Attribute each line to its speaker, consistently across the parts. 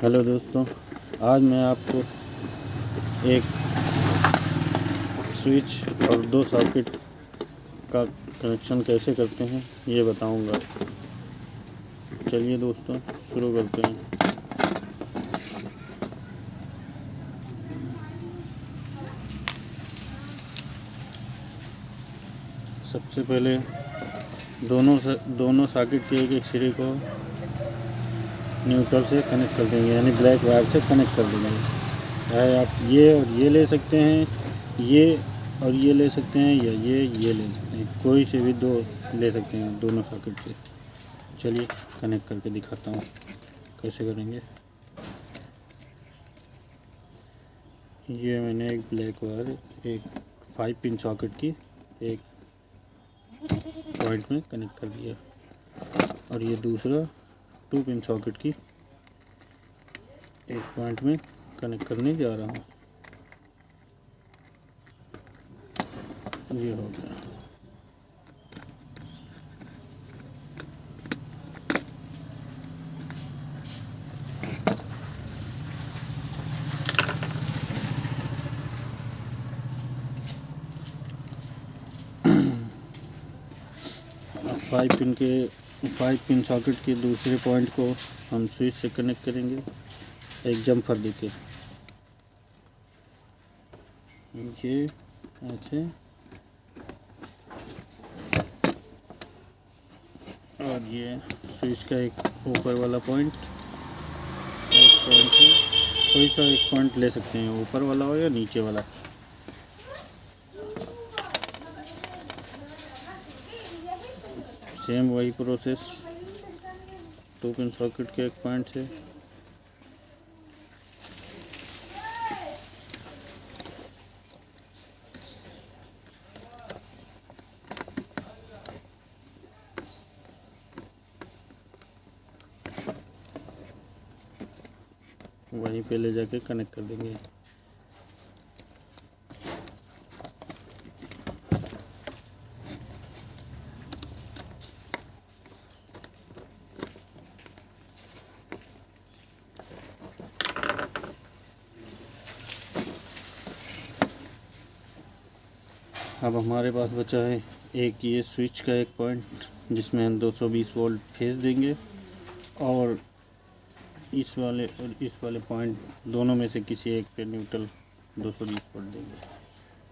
Speaker 1: Hello दोस्तों, आज मैं आपको एक स्विच और दो सॉकेट का कनेक्शन कैसे करते हैं ये बताऊंगा। चलिए दोस्तों शुरू करते हैं। सबसे पहले दोनों सॉकेट के एक सिरे को न्यूट्रल से कनेक्ट कर देंगे, यानी ब्लैक वायर से कनेक्ट कर देंगे। चाहे आप ये और ये ले सकते हैं, ये और ये ले सकते हैं, या ये ले सकते हैं, कोई से भी दो ले सकते हैं दोनों सॉकेट से। चलिए कनेक्ट करके दिखाता हूँ कैसे करेंगे। ये मैंने एक ब्लैक वायर एक 5 पिन सॉकेट की एक पॉइंट में कनेक्ट कर दिया, और ये दूसरा 2 पिन सॉकेट की एक पॉइंट में कनेक्ट करने जा रहा हूँ। ये हो गया। अब 5 पिन सॉकेट के दूसरे पॉइंट को हम स्विच से कनेक्ट करेंगे एक जम्फर देके। ये ऐसे, और ये स्विच का एक ऊपर वाला पॉइंट है। कोई सा एक पॉइंट ले सकते हैं, ऊपर वाला हो या नीचे वाला। सेम वही प्रोसेस 2 पिन सॉकेट के एक पॉइंट से वहीं पे ले जाके कनेक्ट कर देंगे। अब हमारे पास बचा है एक ये स्विच का एक पॉइंट जिसमें हम 220 वोल्ट भेज देंगे, और इस वाले और इस वाले पॉइंट दोनों में से किसी एक पे न्यूट्रल 220 वोल्ट देंगे।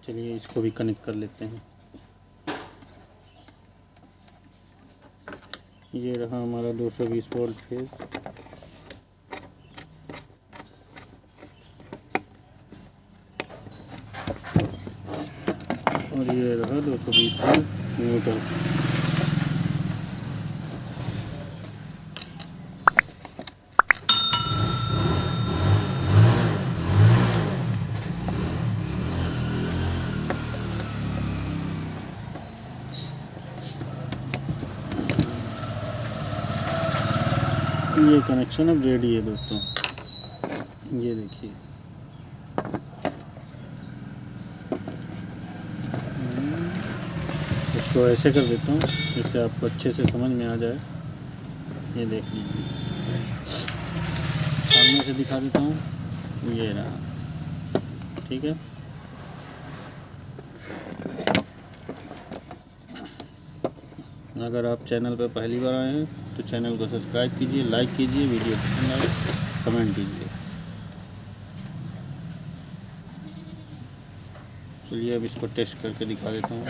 Speaker 1: चलिए इसको भी कनेक्ट कर लेते हैं। ये रहा हमारा 220 वोल्ट फेज, और ये रहा 220 वोल्ट न्यूट्रल। ये कनेक्शन अब रेडी है दोस्तों। ये देखिए, इसको ऐसे कर देता हूँ जिससे आपको अच्छे से समझ में आ जाए। ये देख लीजिए, सामने से दिखा देता हूँ। ये रहा, ठीक है। अगर आप चैनल पर पहली बार आए हैं तो चैनल को सब्सक्राइब कीजिए, लाइक कीजिए, वीडियो पसंद आए कमेंट कीजिए। चलिए अब इसको टेस्ट करके दिखा देता हूँ।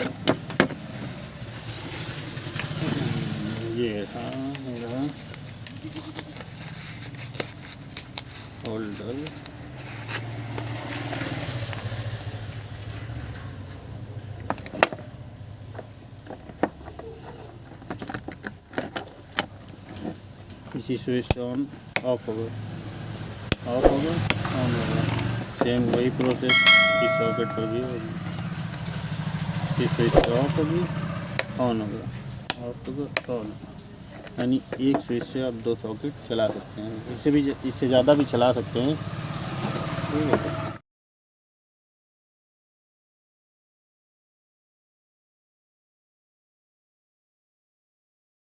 Speaker 1: ये रहा होल्डर, इसी स्विच से ऑन ऑफ होगा, ऑन होगा। सेम वही प्रोसेस इस सॉकेट पर भी होगी। इस स्विच से ऑफ होगी, ऑन होगा, ऑफ होगा, ऑन। यानी एक स्विच से आप 2 सॉकेट चला सकते हैं, इससे ज़्यादा भी चला सकते हैं, ठीक है।